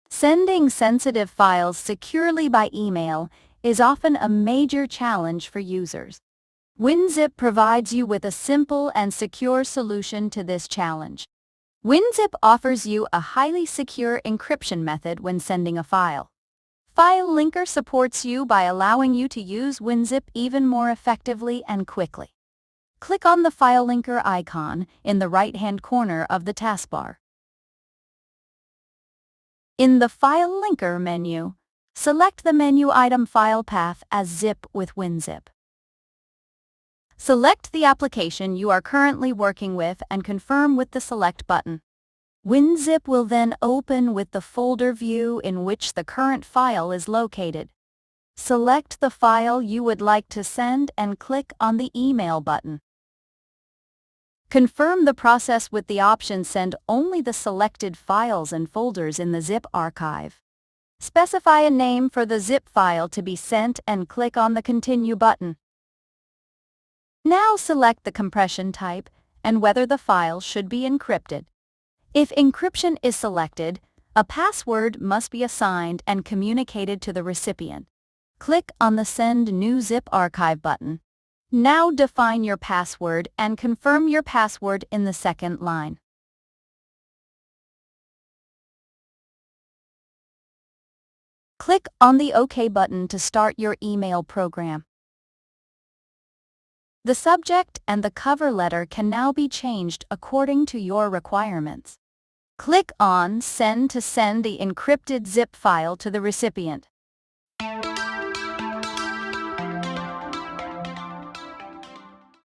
Sending sensitive files securely by email is often a major challenge for users. WinZip provides you with a simple and secure solution to this challenge. WinZip offers you a highly secure encryption method when sending a file. FileLinker supports you by allowing you to use WinZip even more effectively and quickly. Click on the FileLinker icon in the right-hand corner of the taskbar. In the FileLinker menu, select the menu item file path as zip with WinZip. Select the application you are currently working with and confirm with the Select button. WinZip will then open with the folder view in which the current file is located. Select the file you would like to send and click on the Email button. Confirm the process with the option Send only the selected files and folders in the zip archive. Specify a name for the zip file to be sent and click on the Continue button. Now select the compression type and whether the file should be encrypted. If encryption is selected, a password must be assigned and communicated to the recipient. Click on the Send New Zip Archive button. Now define your password and confirm your password in the second line. Click on the OK button to start your email program. The subject and the cover letter can now be changed according to your requirements. Click on Send to send the encrypted zip file to the recipient.